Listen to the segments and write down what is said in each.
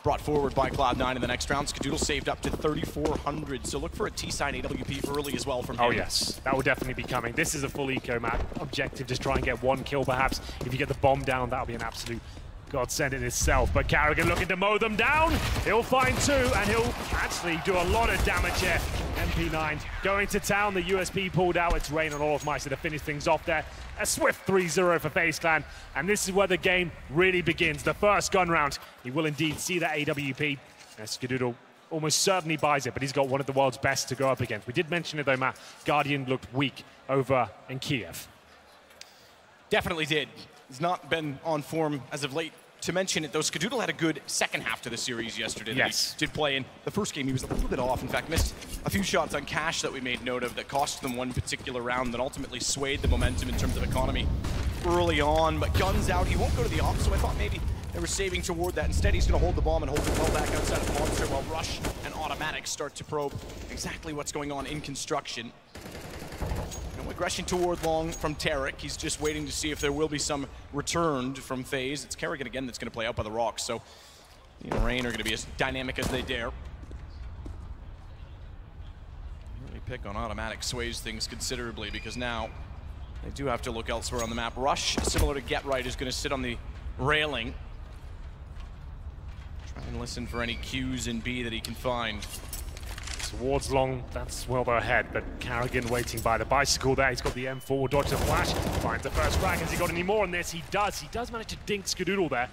brought forward by Cloud9 in the next round. Skadoodle saved up to 3,400, so look for a T-side AWP early as well from him. Oh yes, that will definitely be coming. This is a full eco map. Objective, just try and get one kill perhaps. If you get the bomb down, that'll be an absolute godsend in itself. But Karrigan looking to mow them down. He'll find two, and he'll actually do a lot of damage here. MP9 going to town. The USP pulled out. It's Rain on all of Meister to finish things off there. A swift 3-0 for FaZe Clan. And this is where the game really begins. The first gun round. He will indeed see that AWP. Skadoodle almost certainly buys it, but he's got one of the world's best to go up against. We did mention it though, Matt. Guardian looked weak over in Kiev. Definitely did. He's not been on form as of late. To mention it, though, Skadoodle had a good second half to the series yesterday. Yes. That he did play in. The first game, he was a little bit off. In fact, missed a few shots on cash that we made note of that cost them one particular round that ultimately swayed the momentum in terms of economy early on. But guns out, he won't go to the op, so I thought maybe they were saving toward that. Instead, he's going to hold the bomb and hold it well back outside of Monster while Rush and Automatic start to probe exactly what's going on in construction. No aggression toward long from Tarek. He's just waiting to see if there will be some returned from FaZe. It's Karrigan again that's going to play out by the rocks, so Rain are going to be as dynamic as they dare. Really pick on Automatic sways things considerably because now they do have to look elsewhere on the map. Rush, similar to Get Right, is going to sit on the railing. Try and listen for any cues in B that he can find. Towards long, that's well ahead, but Karrigan waiting by the bicycle there. He's got the M4, dodge the flash, finds the first frag. Has he got any more on this? He does manage to dink Skadoodle there.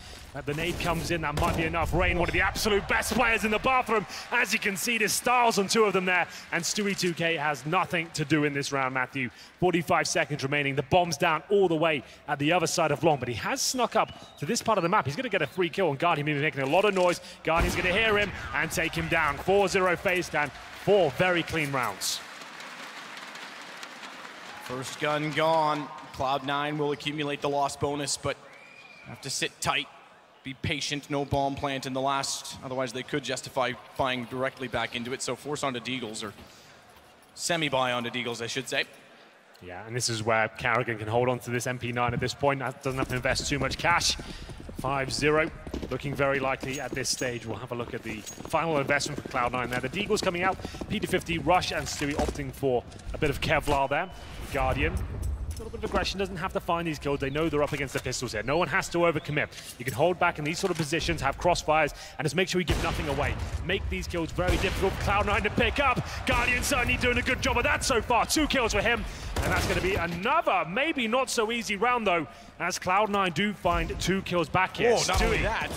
The nade comes in, that might be enough. Rain, one of the absolute best players in the bathroom. As you can see, there's styles on two of them there, and Stewie2K has nothing to do in this round, Matthew. 45 seconds remaining, the bomb's down all the way at the other side of long, but he has snuck up to this part of the map. He's gonna get a free kill on Guardian, he's making a lot of noise. Guardian's gonna hear him and take him down. 4-0 FaZe Clan. 4 very clean rounds. First gun gone. Cloud9 will accumulate the loss bonus, but have to sit tight, be patient, no bomb plant in the last. Otherwise, they could justify buying directly back into it. So force onto Deagles, or semi-buy onto Deagles, I should say. Yeah, and this is where Karrigan can hold on to this MP9 at this point. Doesn't have to invest too much cash. 5-0, looking very likely at this stage. We'll have a look at the final investment for Cloud9 there. The Deagle's coming out, P250, Rush and Stewie opting for a bit of Kevlar there. Guardian, a little bit of aggression, doesn't have to find these kills. They know they're up against the pistols here. No one has to overcommit. You can hold back in these sort of positions, have crossfires, and just make sure you give nothing away. Make these kills very difficult for Cloud9 to pick up. Guardian certainly doing a good job of that so far. 2 kills for him, and that's going to be another, maybe not so easy round though, as Cloud9 do find 2 kills back here. Oh, not only that,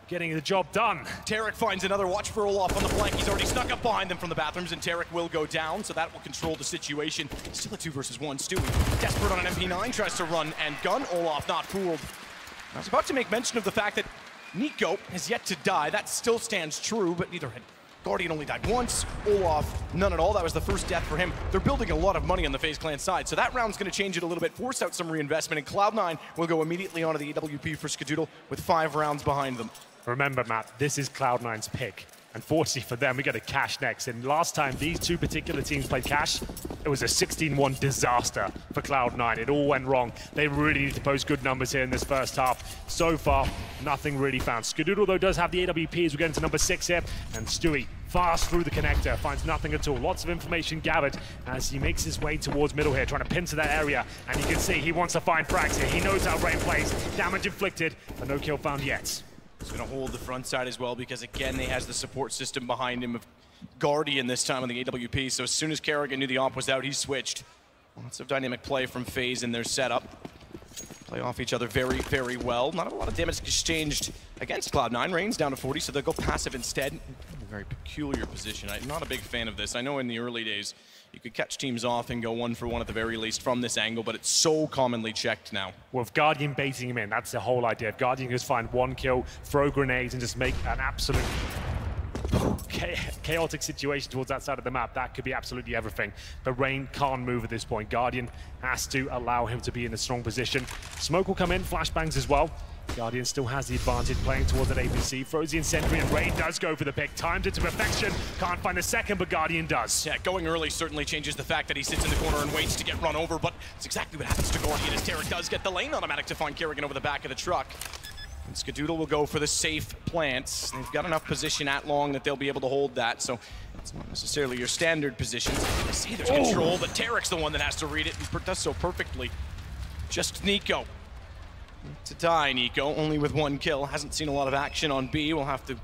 getting the job done. Tarek finds another. Watch for Olaf on the flank. He's already snuck up behind them from the bathrooms, and Tarek will go down, so that will control the situation. Still a 2 versus 1. Stewie, desperate on an MP9, tries to run and gun. Olaf not fooled. I was about to make mention of the fact that Nico has yet to die. That still stands true, but neither had. Guardian only died once, Olaf none at all. That was the first death for him. They're building a lot of money on the FaZe Clan side, so that round's going to change it a little bit, force out some reinvestment, and Cloud9 will go immediately onto the AWP for Skadoodle with 5 rounds behind them. Remember, Matt, this is Cloud9's pick. Unfortunately for them, we get a cash next. And last time these 2 particular teams played cash, it was a 16-1 disaster for Cloud9. It all went wrong. They really need to post good numbers here in this first half. So far, nothing really found. Skadoodle, though, does have the AWP as we get into number 6 here. And Stewie, fast through the connector, finds nothing at all. Lots of information gathered as he makes his way towards middle here, trying to pin to that area. And you can see he wants to find frags here. He knows how Rain plays. Damage inflicted, but no kill found yet. He's going to hold the front side as well because, again, he has the support system behind him of Guardian this time on the AWP. So as soon as Karrigan knew the op was out, he switched. Lots of dynamic play from FaZe in their setup. Play off each other very, very well. Not a lot of damage exchanged against Cloud9. Rain's down to 40, so they'll go passive instead. A very peculiar position. I'm not a big fan of this. I know in the early days, you could catch teams off and go 1 for 1 at the very least from this angle, but it's so commonly checked now. Well, if Guardian baiting him in, that's the whole idea. If Guardian can just find 1 kill, throw grenades, and just make an absolute chaotic situation towards that side of the map, that could be absolutely everything. But Rain can't move at this point. Guardian has to allow him to be in a strong position. Smoke will come in, flashbangs as well. Guardian still has the advantage playing towards that APC. Throws the incendiary, and Rain does go for the pick. Timed it to perfection. Can't find the second, but Guardian does. Yeah, going early certainly changes the fact that he sits in the corner and waits to get run over, but it's exactly what happens to Guardian as Tarek does get the lane automatic to find Karrigan over the back of the truck. And Skadoodle will go for the safe plants. They've got enough position at long that they'll be able to hold that, so it's not necessarily your standard positions. I see there's control, but Tarek's the one that has to read it and does so perfectly. Just Nico. To die, Nico, only with 1 kill. Hasn't seen a lot of action on B. We'll have to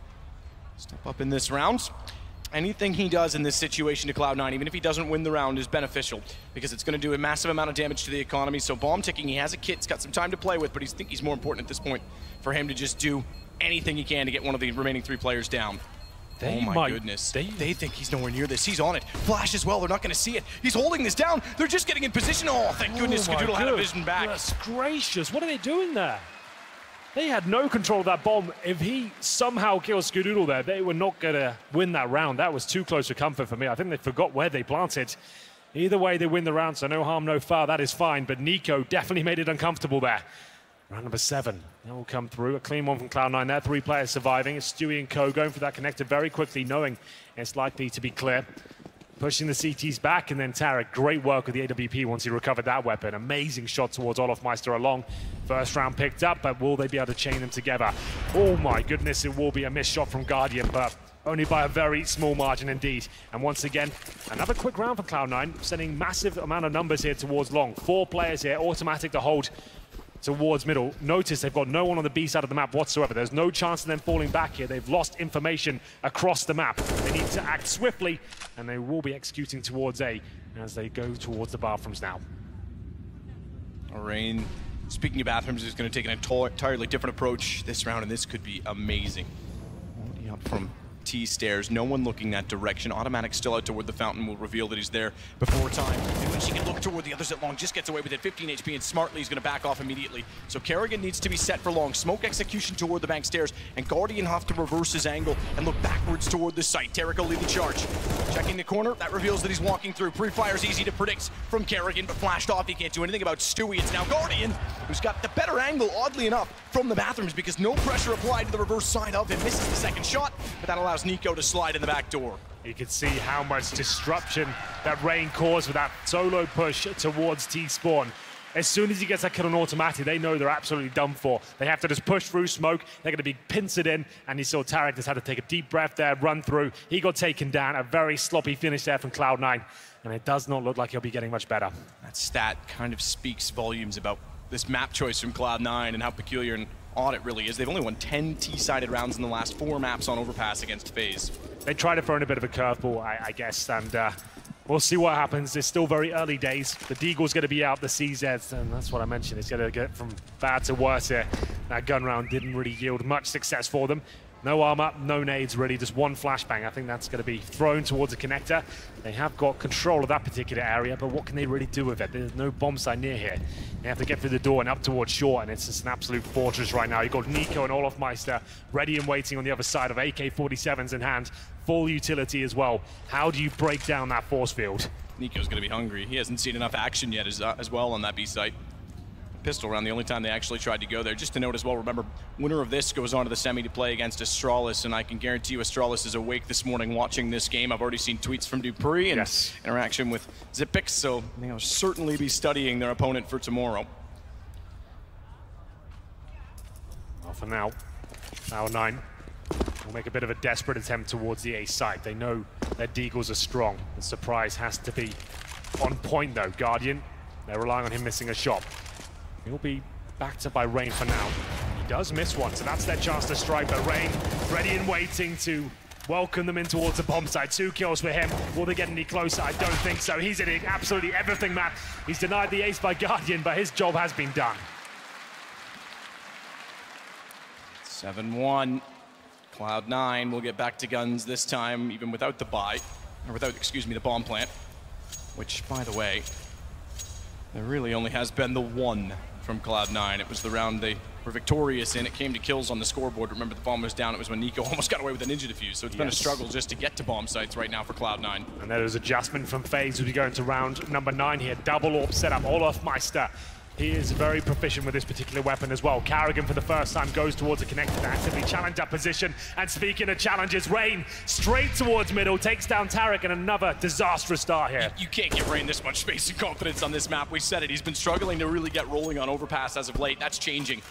step up in this round. Anything he does in this situation to Cloud9, even if he doesn't win the round, is beneficial because it's going to do a massive amount of damage to the economy. So bomb ticking, he has a kit, he's got some time to play with, but I think he's more important at this point for him to just do anything he can to get one of the remaining 3 players down. Oh my goodness. They think he's nowhere near this. He's on it. Flash as well. They're not going to see it. He's holding this down. They're just getting in position. Oh, thank goodness Skadoodle had a vision back. That's gracious. What are they doing there? They had no control of that bomb. If he somehow kills Skadoodle there, they were not going to win that round. That was too close for comfort for me. I think they forgot where they planted. Either way, they win the round, so no harm, no foul. That is fine, but Nico definitely made it uncomfortable there. Round number 7, that will come through. A clean one from Cloud9 there. 3 players surviving. It's Stewie and Co going for that connector very quickly, knowing it's likely to be clear. Pushing the CTs back, and then Tarek, great work with the AWP once he recovered that weapon. Amazing shot towards Olofmeister along. First round picked up, but will they be able to chain them together? Oh my goodness, it will be a missed shot from Guardian, but only by a very small margin indeed. And once again, another quick round for Cloud9, sending massive amount of numbers here towards long. 4 players here, automatic to hold towards middle. Notice they've got no one on the B side of the map whatsoever. There's no chance of them falling back here. They've lost information across the map. They need to act swiftly, and they will be executing towards A as they go towards the bathrooms now. Rain, speaking of bathrooms, is going to take an entirely different approach this round, and this could be amazing. Up from T stairs, no one looking that direction. Automatic still out toward the fountain will reveal that he's there before time. And when she can look toward the others at long, just gets away with it. 15 HP, and smartly he's going to back off immediately. So Kerrigan needs to be set for long. Smoke execution toward the bank stairs, and Guardian have to reverse his angle and look backwards toward the site. Tarek will lead the charge. Checking the corner, that reveals that he's walking through. Pre-fire's easy to predict from Kerrigan, but flashed off. He can't do anything about Stewie. It's now Guardian, who's got the better angle, oddly enough, from the bathrooms because no pressure applied to the reverse side of him. Misses the second shot, but that allows Nico to slide in the back door. You can see how much disruption that Rain caused with that solo push towards T-spawn. As soon as he gets that kill on automatic, they know they're absolutely done for. They have to just push through smoke. They're going to be pincered in, and you saw Tarek just had to take a deep breath there, run through. He got taken down. A very sloppy finish there from Cloud9, and it does not look like he'll be getting much better. That stat kind of speaks volumes about this map choice from Cloud9 and how peculiar and odd it really is. They've only won 10 T-sided rounds in the last 4 maps on Overpass against FaZe. They tried to throw in a bit of a curveball, I guess, and we'll see what happens. It's still very early days. The Deagle's going to be out, the CZs, and that's what I mentioned. It's going to get from bad to worse here. That gun round didn't really yield much success for them. No armor, no nades, really, just 1 flashbang. I think that's going to be thrown towards a connector. They have got control of that particular area, but what can they really do with it? There's no bomb site near here. They have to get through the door and up towards shore, and it's just an absolute fortress right now. You've got Nico and Olofmeister ready and waiting on the other side of AK-47s in hand. Full utility as well. How do you break down that force field? Nico's going to be hungry. He hasn't seen enough action yet as well on that B site. Pistol round, the only time they actually tried to go there. Just to note as well, remember, winner of this goes on to the semi to play against Astralis, and I can guarantee you Astralis is awake this morning watching this game. I've already seen tweets from Dupree and interaction with Zipix, so they'll certainly be studying their opponent for tomorrow. Well, for now, Cloud9 will make a bit of a desperate attempt towards the A site. They know their Deagles are strong. The surprise has to be on point though. Guardian, they're relying on him missing a shot. He'll be backed up by Rain for now. He does miss one, so that's their chance to strike, but Rain ready and waiting to welcome them in towards the bomb site. 2 kills for him. Will they get any closer? I don't think so. He's hitting absolutely everything, Matt. He's denied the ace by Guardian, but his job has been done. 7-1. Cloud9 will get back to guns this time, even without the buy, or without, excuse me, the bomb plant, which, by the way, there really only has been the one from Cloud9. It was the round they were victorious in. It came to kills on the scoreboard. Remember, the bomb was down. It was when Nico almost got away with a ninja defuse. So it's been a struggle just to get to bomb sites right now for Cloud9. And there is adjustment from FaZe as we go into round number 9 here. Double AWP setup. Olofmeister. He is very proficient with this particular weapon as well. Kerrigan, for the first time, goes towards a connector to actively challenge that position. And speaking of challenges, Rain straight towards middle, takes down Tarek, and another disastrous start here. You can't give Rain this much space and confidence on this map. We said it. He's been struggling to really get rolling on Overpass as of late. That's changing.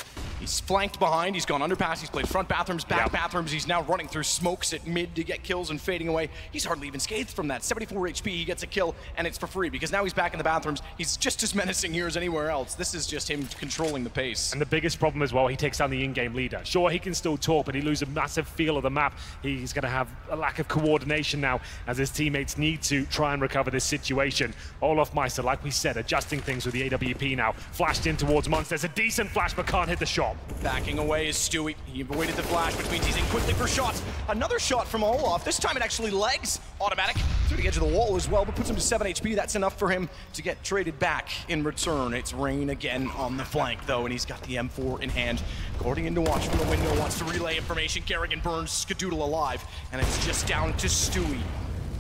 He's flanked behind, he's gone underpass, he's played front bathrooms, back bathrooms, he's now running through smokes at mid to get kills and fading away. He's hardly even scathed from that. 74 HP, he gets a kill, and it's for free, because now he's back in the bathrooms. He's just as menacing here as anywhere else. This is just him controlling the pace. And the biggest problem as well, he takes down the in-game leader. Sure, he can still talk, but he loses a massive feel of the map. He's going to have a lack of coordination now, as his teammates need to try and recover this situation. Olaf Meister, like we said, adjusting things with the AWP now. Flashed in towards Monsters, a decent flash, but can't hit the shot. Backing away is Stewie. He avoided the flash, which means he's in quickly for shots. Another shot from Olaf. This time it actually legs. Automatic through the edge of the wall as well, but puts him to 7 HP. That's enough for him to get traded back in return. It's Rain again on the flank, though, and he's got the M4 in hand. Guardian to watch from the window, wants to relay information. Kerrigan burns Skadoodle alive, and it's just down to Stewie.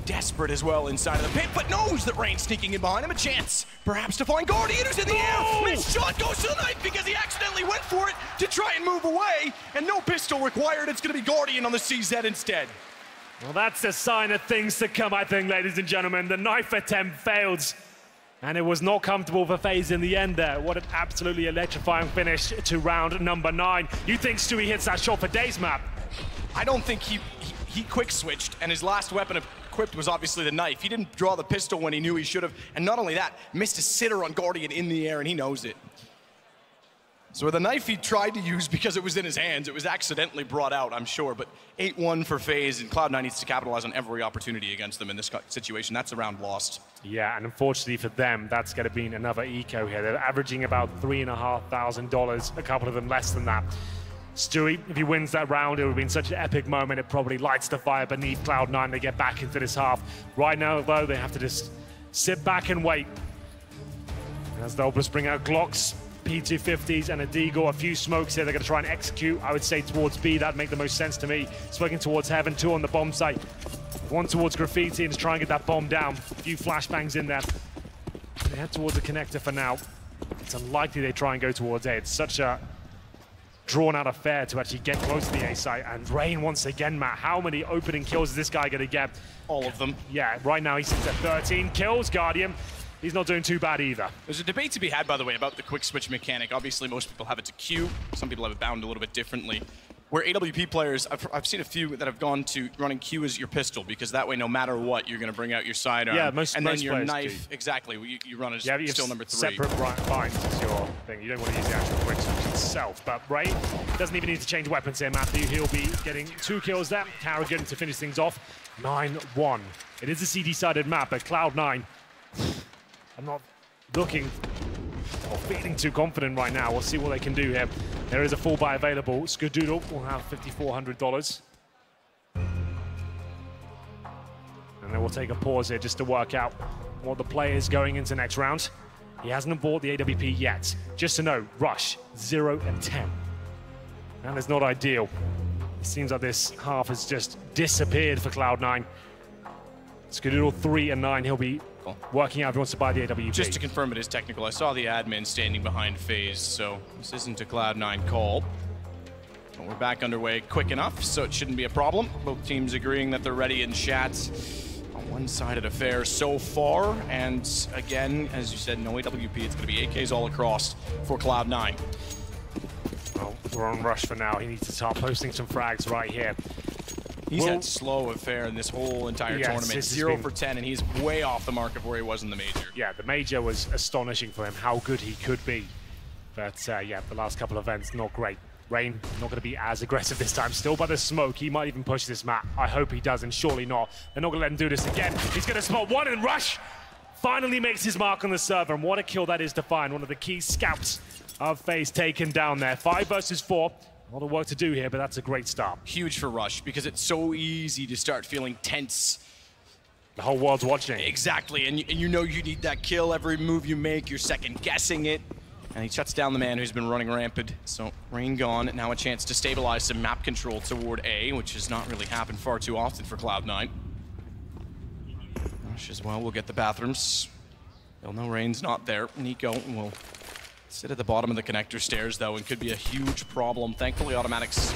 Desperate as well inside of the pit, but knows that Rain's sneaking in behind him. A chance, perhaps, to find Guardian, who's in the air. Missed shot goes to the knife because he accidentally went for it to try and move away, and no pistol required. It's going to be Guardian on the CZ instead. Well, that's a sign of things to come, I think, ladies and gentlemen. The knife attempt failed, and it was not comfortable for FaZe in the end there. What an absolutely electrifying finish to round number 9. You think Stewie hits that shot for days, Matt? I don't think he quick switched, and his last weapon equipped was obviously the knife. He didn't draw the pistol when he knew he should have, and not only that, missed a sitter on Guardian in the air, and he knows it. So with the knife he tried to use because it was in his hands, it was accidentally brought out, I'm sure, but 8-1 for FaZe, and Cloud9 needs to capitalize on every opportunity against them in this situation. That's a round lost. Yeah, and unfortunately for them, that's going to be another eco here. They're averaging about $3,500, a couple of them less than that. Stewie, if he wins that round, it would have been such an epic moment. It probably lights the fire beneath Cloud9. They get back into this half. Right now, though, they have to just sit back and wait. As they'll just bring out Glocks, P250s, and a Deagle. A few smokes here they're going to try and execute. I would say towards B. That'd make the most sense to me. Smoking towards Heaven, 2 on the bomb site. 1 towards Graffiti and just try and get that bomb down. A few flashbangs in there. They head towards the connector for now. It's unlikely they try and go towards A. It's such a drawn-out affair to actually get close to the A site. And Rain, once again, Matt, how many opening kills is this guy going to get? All of them. Yeah, right now he sits at 13 kills. Guardian, he's not doing too bad either. There's a debate to be had, by the way, about the quick switch mechanic. Obviously, most people have it to Q. Some people have it bound a little bit differently. Where AWP players, I've seen a few that have gone to running Q as your pistol, because that way, no matter what, you're going to bring out your sidearm. Yeah, and then your knife, exactly, you run as still number 3. Separate binds is your thing. You don't want to use the actual quick switch itself. But Ray doesn't even need to change weapons here, Matthew. He'll be getting 2 kills there. Kerrigan to finish things off. 9-1. It is a CD-sided map, but Cloud9, I'm not looking or feeling too confident right now. We'll see what they can do here. There is a full buy available. Skadoodle will have $5,400. And then we'll take a pause here just to work out what the play is going into next round. He hasn't bought the AWP yet. Just to know, Rush, 0 and 10. And it's not ideal. It seems like this half has just disappeared for Cloud9. Skadoodle 3 and 9. He'll be working out if he wants to buy the AWP. Just to confirm, it is technical. I saw the admin standing behind FaZe, so this isn't a Cloud9 call. But we're back underway quick enough, so it shouldn't be a problem. Both teams agreeing that they're ready in chat. A one-sided affair so far, and again, as you said, no AWP. It's going to be AKs all across for Cloud9. Well, we're on Rush for now. He needs to start posting some frags right here. He's had slow affair in this whole entire tournament. 0 for 10, and he's way off the mark of where he was in the major. Yeah, the major was astonishing for him, how good he could be. But yeah, the last couple of events, not great. Rain, not going to be as aggressive this time. Still by the smoke, he might even push this map. I hope he does, and surely not. They're not going to let him do this again. He's going to spot 1 and Rush finally makes his mark on the server, and what a kill that is to find. One of the key scouts of FaZe taken down there. 5 versus 4. A lot of work to do here, but that's a great start. Huge for Rush, because it's so easy to start feeling tense. The whole world's watching. Exactly, and you know you need that kill. Every move you make, you're second-guessing it. And he shuts down the man who's been running rampant. So Rain gone, now a chance to stabilize some map control toward A, which has not really happened far too often for Cloud9. Rush as well will get the bathrooms. They'll know Rain's not there. Nico will sit at the bottom of the connector stairs, though, and could be a huge problem. Thankfully, Automatic's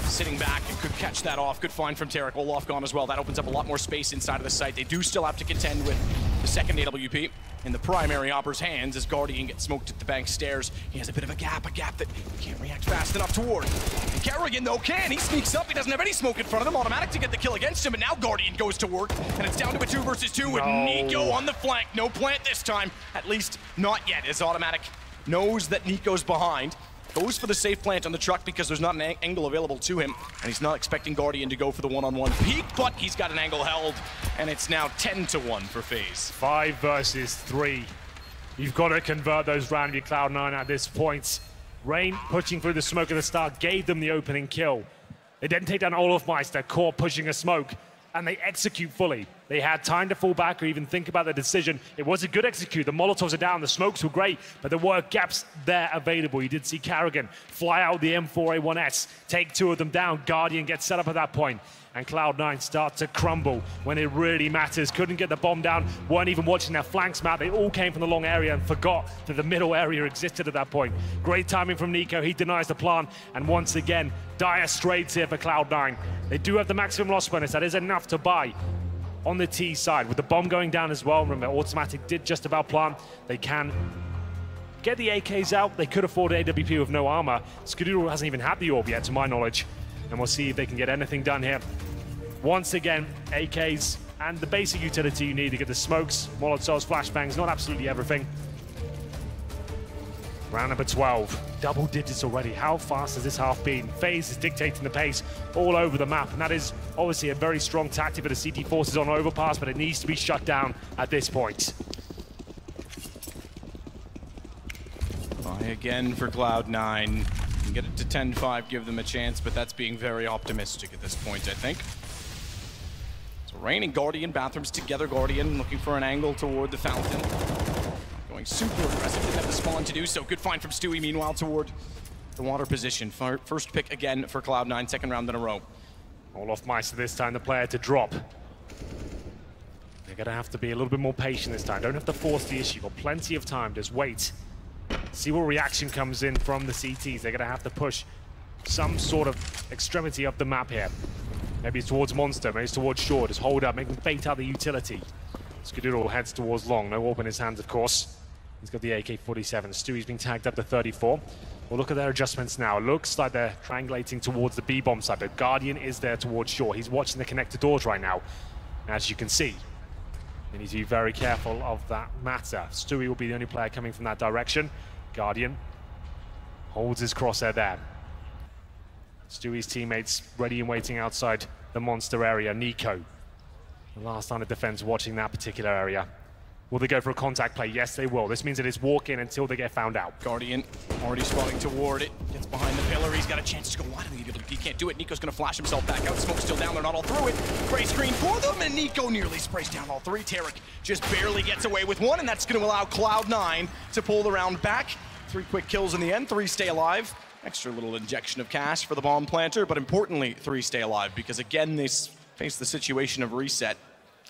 sitting back and could catch that off. Good find from Tarek. Olaf gone as well. That opens up a lot more space inside of the site. They do still have to contend with the second AWP. in the primary Hopper's hands as Guardian gets smoked at the bank stairs. He has a bit of a gap that he can't react fast enough toward. And Kerrigan, though, can. He sneaks up. He doesn't have any smoke in front of him. Automatic to get the kill against him, and now Guardian goes to work, and it's down to a 2 versus 2 with Nico on the flank. No plant this time. At least not yet, as Automatic knows that Nico's behind. Goes for the safe plant on the truck because there's not an angle available to him, and he's not expecting Guardian to go for the one-on-one peek, but he's got an angle held, and it's now 10-1 for FaZe. 5 versus 3. You've got to convert those round your Cloud9 at this point. Rain pushing through the smoke at the start gave them the opening kill. They didn't take down Overpass, caught pushing a smoke, and they execute fully. They had time to fall back or even think about the decision. It was a good execute. The Molotovs are down, the smokes were great, but there were gaps there available. You did see Kerrigan fly out the M4A1S, take 2 of them down. Guardian gets set up at that point, and Cloud9 start to crumble when it really matters. Couldn't get the bomb down, weren't even watching their flanks map. They all came from the long area and forgot that the middle area existed at that point. Great timing from Nico. He denies the plant, and once again, dire straits here for Cloud9. They do have the maximum loss bonus. That is enough to buy on the T side. With the bomb going down as well, remember, Automatic did just about plant. They can get the AKs out. They could afford AWP with no armor. Skadoodle hasn't even had the orb yet, to my knowledge. And we'll see if they can get anything done here. Once again, AKs and the basic utility you need to get the smokes, Molotovs, flashbangs, not absolutely everything. Round number 12, double digits already. How fast has this half been? FaZe is dictating the pace all over the map, and that is obviously a very strong tactic for the CT forces on Overpass, but it needs to be shut down at this point. Buy again for Cloud9. Get it to 10-5, give them a chance, but that's being very optimistic at this point, I think. So Rain and Guardian, bathrooms together. Guardian looking for an angle toward the fountain. Going super aggressive, didn't have the spawn to do so. Good find from Stewie, meanwhile, toward the water position. First pick again for Cloud9, second round in a row. Overpass this time, the player to drop. They're gonna have to be a little bit more patient this time. Don't have to force the issue, got plenty of time, just wait. See what reaction comes in from the CTs. They're gonna have to push some sort of extremity up the map here. Maybe it's towards Monster, maybe it's towards Shore. Just hold up, make them bait out the utility. Skadoodle heads towards Long. No orb in his hands, of course. He's got the AK-47. Stewie's being tagged up to 34. We'll look at their adjustments now. Looks like they're triangulating towards the B-bomb side, but Guardian is there towards Shore. He's watching the connector doors right now. As you can see, they need to be very careful of that matter. Stewie will be the only player coming from that direction. Guardian holds his crosshair there. Stewie's teammates ready and waiting outside the monster area. Nico, the last line of defense, watching that particular area. Will they go for a contact play? Yes, they will. This means it is walk in until they get found out. Guardian already spotting toward it. Gets behind the pillar. He's got a chance to go wide. He can't do it. Nico's going to flash himself back out. Smoke's still down. They're not all through it. Gray screen for them, and Nico nearly sprays down all 3. Tarek just barely gets away with 1, and that's going to allow Cloud9 to pull the round back. 3 quick kills in the end. 3 stay alive. Extra little injection of cash for the bomb planter, but importantly, 3 stay alive, because again, they face the situation of reset.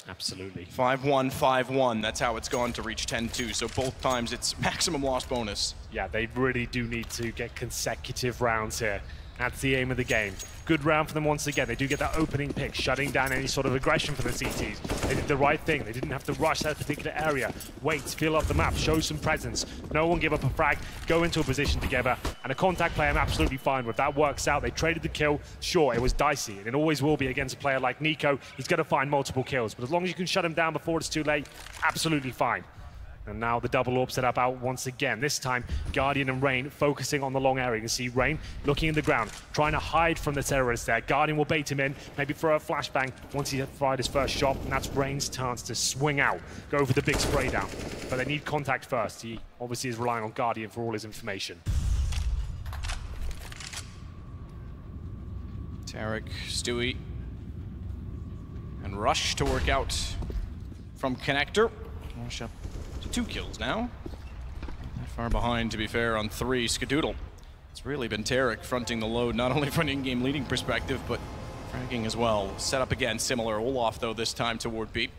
Absolutely. 5-1, 5-1. That's how it's gone to reach 10-2. So both times it's maximum loss bonus. Yeah, they really do need to get consecutive rounds here. That's the aim of the game. Good round for them once again. They do get that opening pick, shutting down any sort of aggression for the CTs. They did the right thing. They didn't have to rush that particular area. Wait, feel up the map, show some presence. No one give up a frag, go into a position together. And a contact play I'm absolutely fine with. That works out. They traded the kill. Sure, it was dicey, and it always will be against a player like Nico. He's going to find multiple kills. But as long as you can shut him down before it's too late, absolutely fine. And now the double orb set up out once again. This time, Guardian and Rain focusing on the long area. You can see Rain looking in the ground, trying to hide from the terrorists there. Guardian will bait him in, maybe throw a flashbang once he fired his first shot, and that's Rain's chance to swing out, go for the big spray down. But they need contact first. He obviously is relying on Guardian for all his information. Tarek, Stewie, and Rush to work out from Connector. Rush up to 2 kills now. Not far behind, to be fair, on 3. Skadoodle. It's really been Tarek fronting the load, not only from an in-game leading perspective, but fragging as well. Set up again, similar. Olaf, though, this time toward B.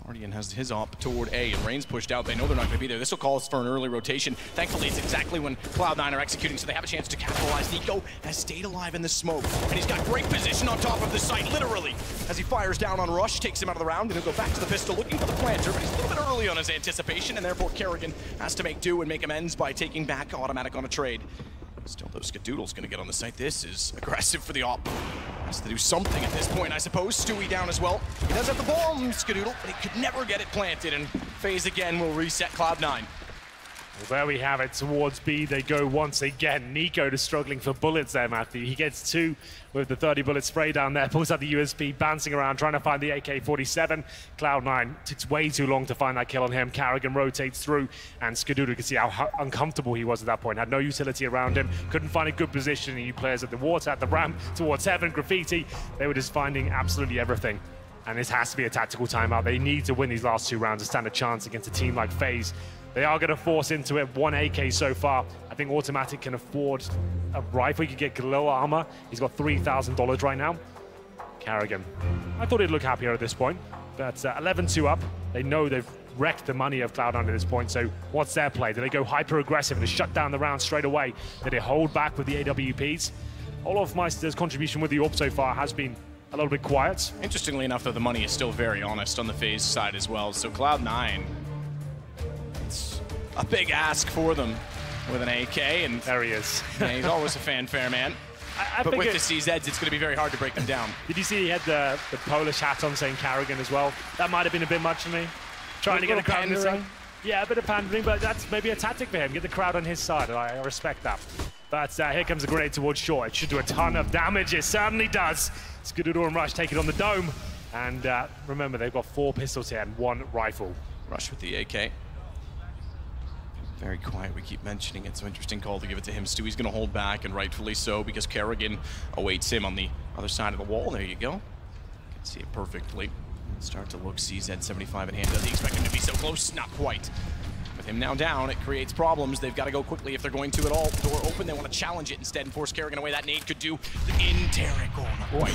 Guardian has his op toward A, and Rain's pushed out. They know they're not going to be there. This will call us for an early rotation. Thankfully, it's exactly when Cloud9 are executing, so they have a chance to capitalize. Nico has stayed alive in the smoke, and he's got great position on top of the site, literally. As he fires down on Rush, takes him out of the round, and he'll go back to the pistol looking for the planter, but he's a little bit early on his anticipation, and therefore Kerrigan has to make do and make amends by taking back automatic on a trade. Still, though, Skadoodle's going to get on the site. This is aggressive for the op. Has to do something at this point, I suppose. Stewie down as well. He does have the bomb, Skadoodle, but he could never get it planted, and FaZe again will reset Cloud9. Well, there we have it. Towards B they go once again. Nico is struggling for bullets there, Matthew. He gets 2 with the 30-bullet spray down there. Pulls out the USP, bouncing around, trying to find the AK-47. Cloud9 takes way too long to find that kill on him. Kerrigan rotates through, and Skadoodle can see how uncomfortable he was at that point. Had no utility around him. Couldn't find a good position. He players at the water, at the ramp, towards heaven, graffiti. They were just finding absolutely everything. And this has to be a tactical timeout. They need to win these last 2 rounds to stand a chance against a team like FaZe. They are going to force into it. 1 AK so far. I think Automatic can afford a rifle. He could get glow armor. He's got $3,000 right now. Kerrigan. I thought he'd look happier at this point. But 11-2 up. They know they've wrecked the money of Cloud9 at this point. So what's their play? Do they go hyper-aggressive and shut down the round straight away? Do they hold back with the AWPs? Olofmeister's contribution with the AWP so far has been a little bit quiet. Interestingly enough, though, the money is still very honest on the FaZe side as well. So Cloud9, it's a big ask for them with an AK, and there he is. Yeah, he's always a fanfare man. But with the CZs, it's going to be very hard to break them down. Did you see he had the Polish hat on saying Kerrigan as well? That might have been a bit much for me. Trying to get a crowd on his side. Yeah, a bit of pandering, but that's maybe a tactic for him. Get the crowd on his side, and I respect that. But here comes a grenade towards short. It should do a ton of damage. It certainly does. Skadoodle and Rush take it on the dome. And remember, they've got 4 pistols here and 1 rifle. Rush with the AK. Very quiet, we keep mentioning it. So interesting call to give it to him. Stewie's going to hold back, and rightfully so, because Kerrigan awaits him on the other side of the wall. There you go. You can see it perfectly. Start to look CZ75 in hand. Does he expect him to be so close? Not quite. With him now down, it creates problems. They've got to go quickly if they're going to at all. Door open, they want to challenge it instead and force Kerrigan away. That nade could do the interior. Boy,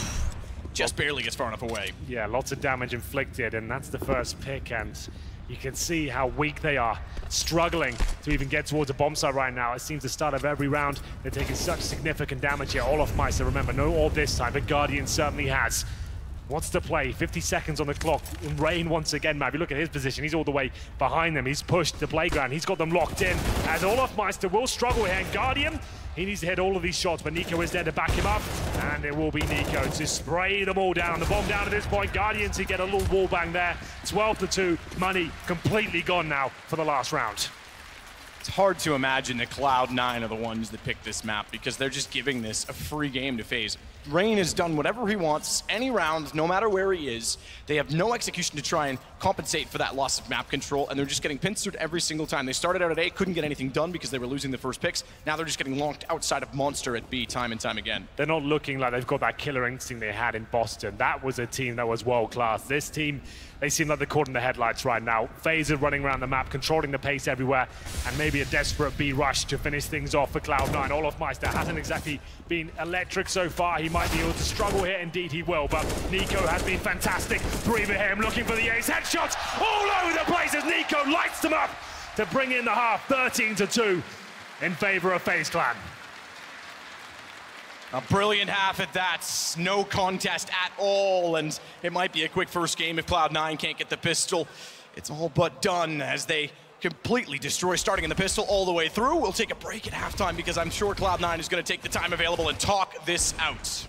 just barely gets far enough away. Yeah, lots of damage inflicted, and that's the first pick, and you can see how weak they are, struggling to even get towards a bomb site right now. It seems the start of every round, they're taking such significant damage here. Olofmeister, remember, no all this time, but Guardian certainly has. Wants to play, 50 seconds on the clock. Rain once again, man. If you look at his position, he's all the way behind them. He's pushed the playground. He's got them locked in. As Olofmeister will struggle here. And Guardian, he needs to hit all of these shots, but Nico is there to back him up. And it will be Nico to spray them all down. The bomb down at this point. Guardian to get a little wall bang there. 12-2. Money completely gone now for the last round. It's hard to imagine that Cloud9 are the ones that picked this map, because they're just giving this a free game to FaZe. Rain has done whatever he wants, any round, no matter where he is. They have no execution to try and compensate for that loss of map control, and they're just getting pincered every single time. They started out at A, couldn't get anything done because they were losing the first picks. Now they're just getting locked outside of Monster at B time and time again. They're not looking like they've got that killer instinct they had in Boston. That was a team that was world-class. This team, they seem like they're caught in the headlights right now. FaZe are running around the map, controlling the pace everywhere, and maybe a desperate B rush to finish things off for Cloud9. Olofmeister hasn't exactly been electric so far. He might be able to struggle here. Indeed, he will, but Nico has been fantastic. 3 for him, looking for the ace. Headshots all over the place as Nico lights them up to bring in the half. 13-2 in favor of FaZe Clan. A brilliant half at that. No contest at all, and it might be a quick first game if Cloud9 can't get the pistol. It's all but done as they completely destroy, starting in the pistol all the way through. We'll take a break at halftime because I'm sure Cloud9 is going to take the time available and talk this out.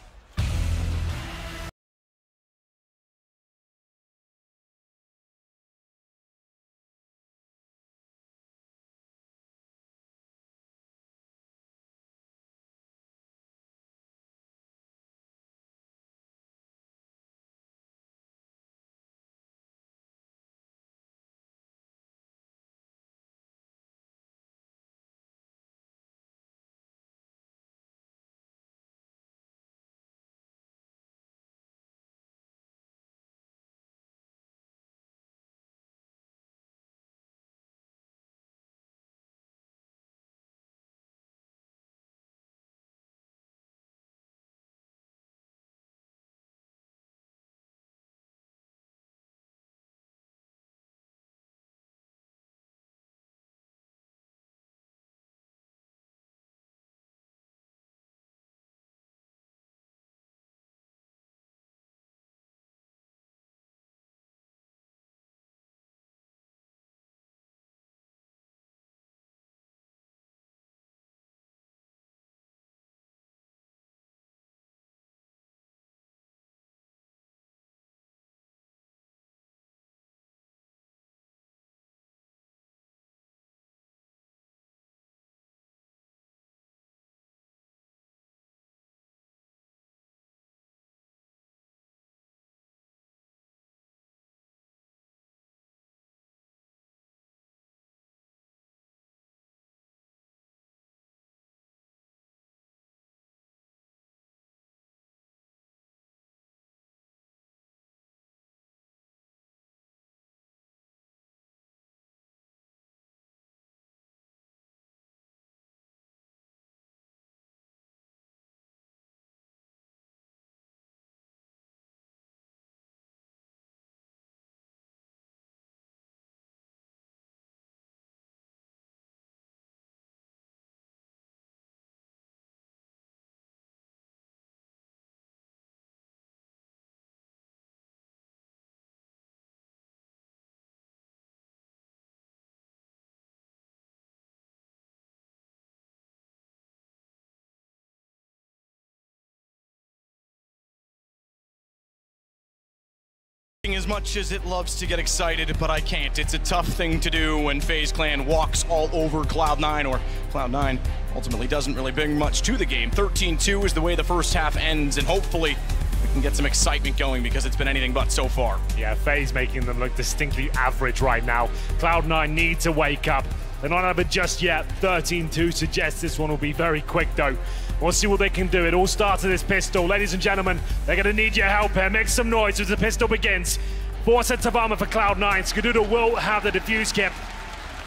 as much as it loves to get excited, but I can't. It's a tough thing to do when FaZe Clan walks all over Cloud9, or Cloud9 ultimately doesn't really bring much to the game. 13-2 is the way the first half ends, and hopefully we can get some excitement going because it's been anything but so far. Yeah, FaZe making them look distinctly average right now. Cloud9 need to wake up. They're not out of it just yet. 13-2 suggests this one will be very quick though. We'll see what they can do. It all starts with this pistol. Ladies and gentlemen, they're going to need your help here. Make some noise as the pistol begins. 4 sets of armor for Cloud9. Skadoodle will have the defuse kit.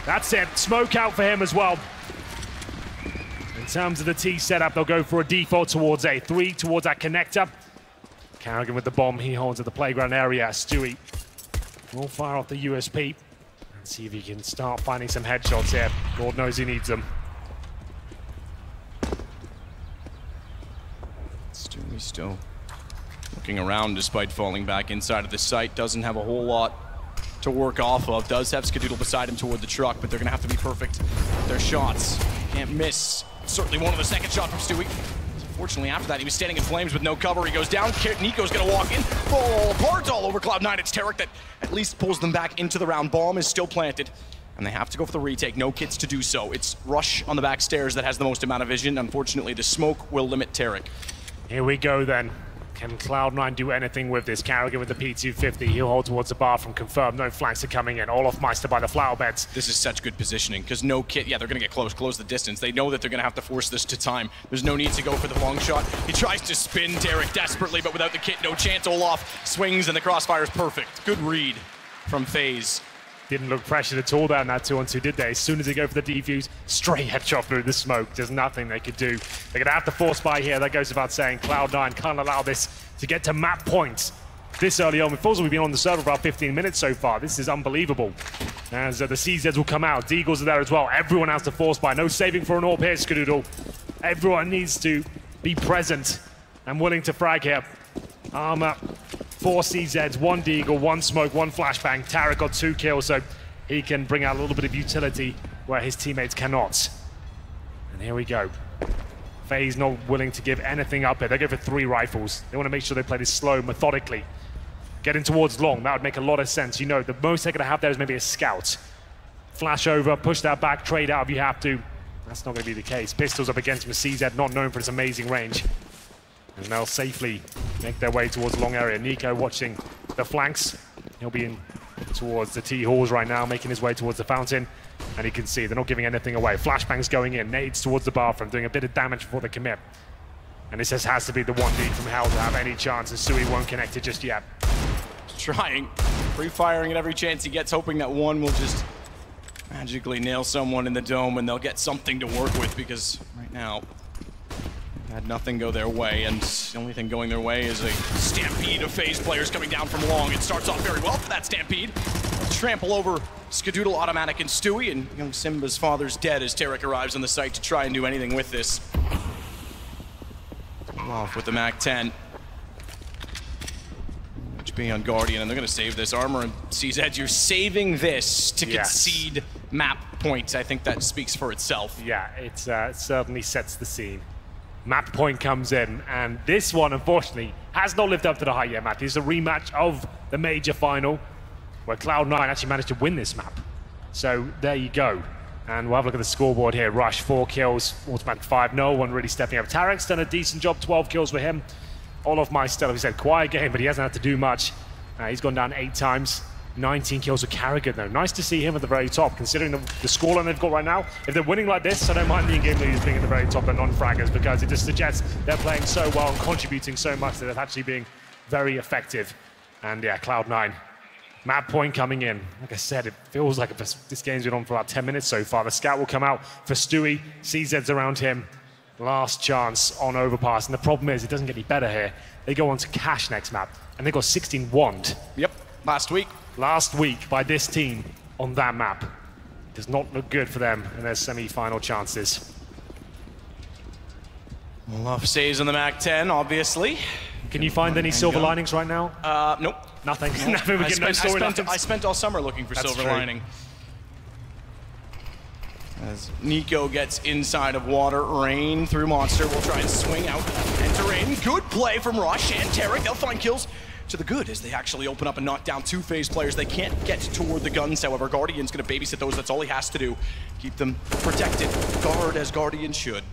That's it. Smoke out for him as well. In terms of the T setup, they'll go for a default towards A. 3 towards that connector. Carrigan with the bomb he holds at the playground area. Stewie will fire off the USP and see if he can start finding some headshots here. Lord knows he needs them. Stewie's still looking around despite falling back inside of the site. Doesn't have a whole lot to work off of. Does have Skadoodle beside him toward the truck, but they're going to have to be perfect with their shots. Can't miss. Certainly one of the second shot from Stewie. Unfortunately, after that, he was standing in flames with no cover. He goes down. Nico's going to walk in. Fall apart all over Cloud9. It's Tarek that at least pulls them back into the round. Bomb is still planted, and they have to go for the retake. No kits to do so. It's Rush on the back stairs that has the most amount of vision. Unfortunately, the smoke will limit Tarek. Here we go then. Can Cloud9 do anything with this? Carrigan with the P250. He'll hold towards the bathroom. Confirmed. No flanks are coming in. All off Meister by the flower beds. This is such good positioning because no kit. Yeah, they're going to get close. Close the distance. They know that they're going to have to force this to time. There's no need to go for the long shot. He tries to spin Tarek desperately, but without the kit, no chance. Olaf swings and the crossfire is perfect. Good read from FaZe. Didn't look pressured at all down that 2-on-2, did they? As soon as they go for the defuse, straight headshot through the smoke. There's nothing they could do. They're going to have to force by here. That goes without saying. Cloud9 can't allow this to get to map points this early on. It feels like we've been on the server for about 15 minutes so far. This is unbelievable. As the CZs will come out. Deagles are there as well. Everyone has to force by. No saving for an AWP here, Skadoodle. Everyone needs to be present and willing to frag here. Armor. 4 CZs, 1 Deagle, 1 smoke, 1 flashbang. Tarek got 2 kills, so he can bring out a little bit of utility where his teammates cannot. And here we go. FaZe not willing to give anything up here. They go for 3 rifles. They want to make sure they play this slow, methodically. Getting towards long, that would make a lot of sense. You know, the most they're going to have there is maybe a scout. Flash over, push that back, trade out if you have to. That's not going to be the case. Pistols up against him. CZ not known for its amazing range. And they'll safely make their way towards the long area. Nico watching the flanks. He'll be in towards the T-halls right now, making his way towards the fountain. And you can see they're not giving anything away. Flashbangs going in, nades towards the bathroom, doing a bit of damage before they commit. And this has to be the one lead from hell to have any chance, and Sui won't connect it just yet. Trying, pre-firing at every chance he gets, hoping that one will just magically nail someone in the dome and they'll get something to work with, because right now had nothing go their way, and the only thing going their way is a stampede of FaZe players coming down from long. It starts off very well for that stampede. Trample over Skadoodle, Automatic, and Stewie, and young Simba's father's dead as Tarek arrives on the site to try and do anything with this. Off with the MAC-10. HP on Guardian, and they're going to save this armor. And CZ, you're saving this to concede map points. I think that speaks for itself. Yeah, it certainly sets the scene. Map point comes in, and this one, unfortunately, has not lived up to the hype yet, Matt. This is a rematch of the major final, where Cloud9 actually managed to win this map. So there you go. And we'll have a look at the scoreboard here. Rush, 4 kills, Automatic 5. No one really stepping up. Tarek's done a decent job, 12 kills for him. All of Meister, like we said, quiet game, but he hasn't had to do much. He's gone down 8 times. 19 kills with Carrigan, though. Nice to see him at the very top, considering the scoreline they've got right now. If they're winning like this, I don't mind the in-game leaders being at the very top, they're non-fraggers, because it just suggests they're playing so well and contributing so much that they're actually being very effective. And yeah, Cloud9. Map point coming in. Like I said, it feels like this game's been on for about 10 minutes so far. The scout will come out for Stewie. CZ's around him. Last chance on Overpass. And the problem is, it doesn't get any better here. They go on to Cash next map, and they got 16 wand. Yep, last week by this team on that map. Does not look good for them in their semi-final chances. Well, FaZe on the MAC-10, obviously. Can you find any silver linings right now? Nope. Nothing. Nothing. I spent all summer looking for silver lining. As Nico gets inside of water, Rain through Monster will try and swing out. Enter in, good play from Rush and Tarek. They'll find kills to the good as they actually open up and knock down two FaZe players. They can't get toward the guns, however. Guardian's gonna babysit those, that's all he has to do. Keep them protected, guard as Guardian should.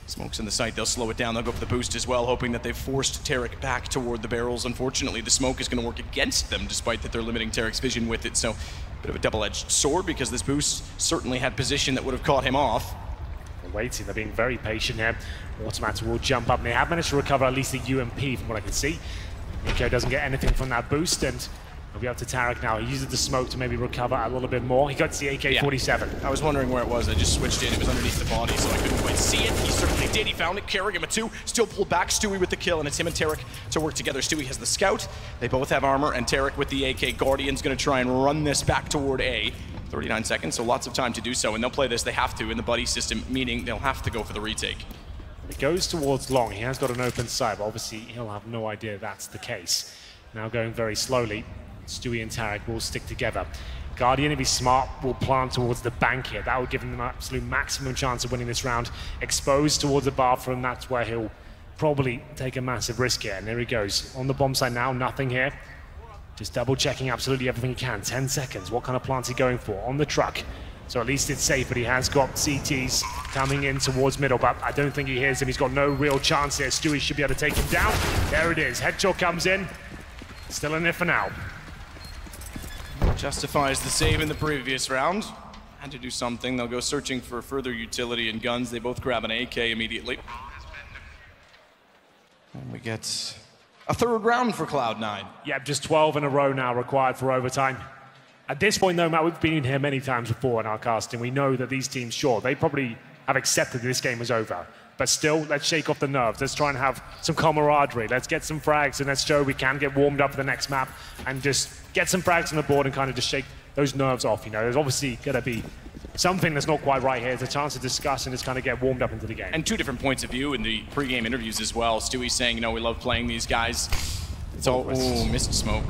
Smoke's in the sight, they'll slow it down, they'll go for the boost as well, hoping that they've forced Tarek back toward the barrels. Unfortunately, the smoke is gonna work against them, despite that they're limiting Tarek's vision with it, so bit of a double-edged sword because this boost certainly had position that would have caught him off. They're waiting, they're being very patient here. Automatic will jump up, and they have managed to recover at least the UMP from what I can see. Nico doesn't get anything from that boost, and he'll be up to Tarek now. He uses the smoke to maybe recover a little bit more. He got to the AK-47. Yeah. I was wondering where it was. I just switched in. It was underneath the body, so I couldn't quite see it. He certainly did. He found it. Carrying him a 2. Still pulled back. Stewie with the kill, and it's him and Tarek to work together. Stewie has the scout. They both have armor, and Tarek with the AK. Guardian's going to try and run this back toward A. 39 seconds, so lots of time to do so, and they'll play this. They have to in the buddy system, meaning they'll have to go for the retake. It goes towards long. He has got an open side, but obviously he'll have no idea that's the case. Now going very slowly, Stewie and Tarek will stick together. Guardian, if he's smart, will plant towards the bank here. That will give him an absolute maximum chance of winning this round. Exposed towards the bathroom, that's where he'll probably take a massive risk here. And there he goes. On the bomb side now, nothing here. Just double checking absolutely everything he can. 10 seconds, what kind of plant's he going for? On the truck. So at least it's safe, but he has got CTs coming in towards middle, but I don't think he hears him. He's got no real chance here. Stewie should be able to take him down. There it is. Headshot comes in. Still in it for now. Justifies the save in the previous round. Had to do something. They'll go searching for further utility and guns. They both grab an AK immediately. And we get a third round for Cloud9. Yeah, just 12 in a row now required for overtime. At this point, though, Matt, we've been here many times before in our casting. We know that these teams, sure, they probably have accepted this game is over. But still, let's shake off the nerves. Let's try and have some camaraderie. Let's get some frags, and let's show we can get warmed up for the next map and just get some frags on the board and kind of just shake those nerves off. You know, there's obviously going to be something that's not quite right here. It's a chance to discuss and just kind of get warmed up into the game. And two different points of view in the pre-game interviews as well. Stewie's saying, you know, we love playing these guys. It's all, missed smoke.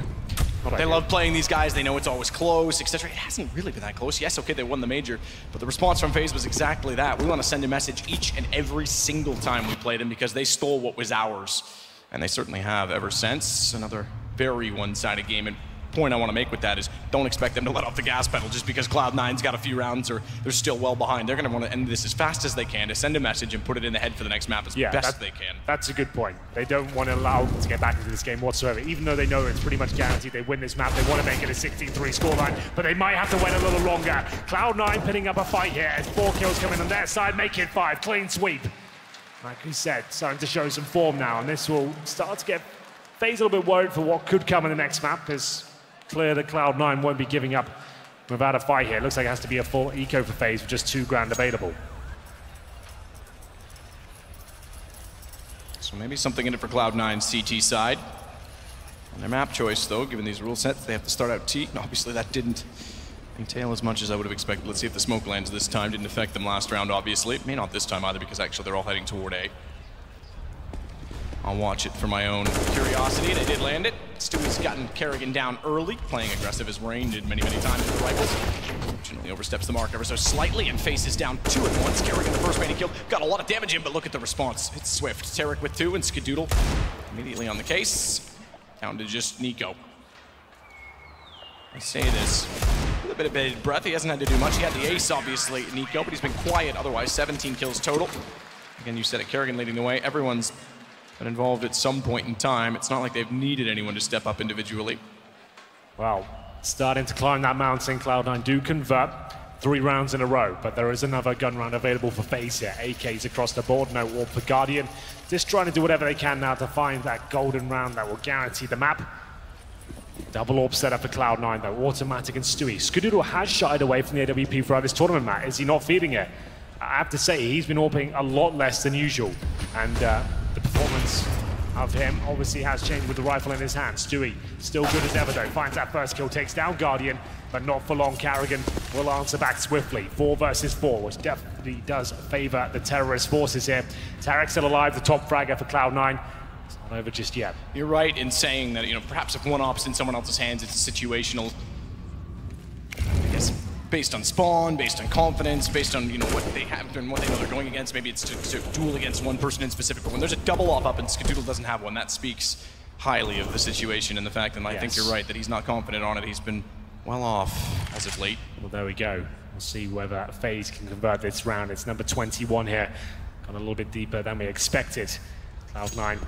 They love playing these guys, they know it's always close, etc. It hasn't really been that close. Yes, okay, they won the major, but the response from FaZe was exactly that. We want to send a message each and every single time we play them because they stole what was ours. And they certainly have ever since. Another very one-sided game. And point I want to make with that is don't expect them to let off the gas pedal just because Cloud9's got a few rounds or they're still well behind. They're going to want to end this as fast as they can to send a message and put it in the head for the next map as best they can. That's a good point. They don't want to allow them to get back into this game whatsoever. Even though they know it's pretty much guaranteed they win this map, they want to make it a 16-3 scoreline, but they might have to wait a little longer. Cloud9 pinning up a fight here as 4 kills coming on their side, make it 5. Clean sweep. Like we said, starting to show some form now, and this will start to get FaZe a little bit worried for what could come in the next map, because clear that Cloud9 won't be giving up without a fight here. It looks like it has to be a full eco for FaZe with just 2 grand available. So maybe something in it for Cloud9's CT side. On their map choice, though, given these rule sets, they have to start out T. And obviously, that didn't entail as much as I would have expected. Let's see if the smoke lands this time. Didn't affect them last round, obviously. It may not this time either, because actually they're all heading toward A. I'll watch it for my own curiosity. They did land it. Stewie's gotten Kerrigan down early, playing aggressive as Rain did many, many times with the rifles. Fortunately oversteps the mark ever so slightly and faces down 2 at once. Kerrigan, the first man he killed, got a lot of damage in, but look at the response. It's swift. Tarek with 2 and Skadoodle immediately on the case. Down to just Nico. I say this with a bit of bated breath. He hasn't had to do much. He had the ace, obviously, Nico, but he's been quiet otherwise. 17 kills total. Again, you said it, Kerrigan leading the way. Everyone's been involved at some point in time. It's not like they've needed anyone to step up individually. Well, starting to climb that mountain. Cloud9 do convert 3 rounds in a row, but there is another gun round available for FaZe here. AKs across the board, no war for Guardian. Just trying to do whatever they can now to find that golden round that will guarantee the map. Double AWP set up for Cloud9 though, Automatic and Stewie. Skadoodle has shied away from the AWP throughout this tournament, Matt. Is he not feeding it? I have to say, he's been AWPing a lot less than usual. And the performance of him obviously has changed with the rifle in his hand. Stewie, still good as ever though, finds that first kill, takes down Guardian, but not for long. Kerrigan will answer back swiftly. 4 versus 4, which definitely does favor the terrorist forces here. Tarek still alive, the top fragger for Cloud9. It's not over just yet. You're right in saying that, you know, perhaps if one op's in someone else's hands, it's a situational, I guess, based on spawn, based on confidence, based on what they have and what they know they're going against. Maybe it's to duel against one person in specific. But when there's a double up and Skadoodle doesn't have one, that speaks highly of the situation and the fact that I think you're right that he's not confident on it. He's been well off as of late. Well, there we go. We'll see whether FaZe can convert this round. It's number 21 here. Gone a little bit deeper than we expected. Cloud9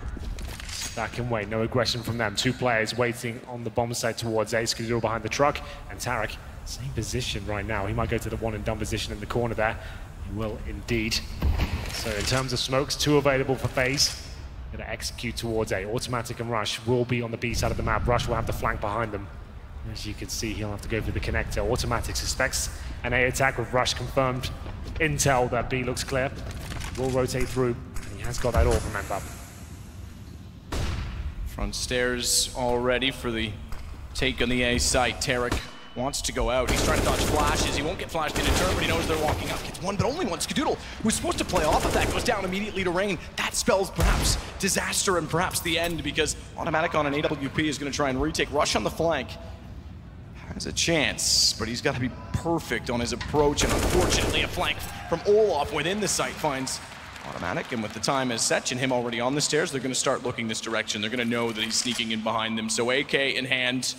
back and wait. No aggression from them. Two players waiting on the bomb site towards A. Skadoodle behind the truck. And Tarek, same position right now. He might go to the one and done position in the corner there. He will indeed. So in terms of smokes, 2 available for FaZe. Going to execute towards A. Automatic and Rush will be on the B side of the map. Rush will have the flank behind them. As you can see, he'll have to go through the connector. Automatic suspects an A attack with Rush confirmed. Intel that B looks clear. Will rotate through. He has got that all, remember. Front stairs all ready for the take on the A site. Tarek wants to go out. He's trying to dodge flashes. He won't get flashed in turn, but he knows they're walking up. Gets one, but only one. Skadoodle, who's supposed to play off of that, goes down immediately to Rain. That spells perhaps disaster and perhaps the end, because Automatic on an AWP is going to try and retake. Rush on the flank has a chance, but he's got to be perfect on his approach, and unfortunately a flank from Olaf within the site finds Automatic, and with the time as such and him already on the stairs, they're going to start looking this direction. They're going to know that he's sneaking in behind them, so AK in hand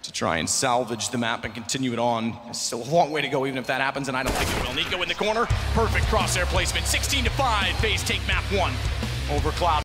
to try and salvage the map and continue it on. There's still a long way to go even if that happens, and I don't think it will. Nico in the corner, perfect crosshair placement, 16-5, FaZe take map 1 over Cloud.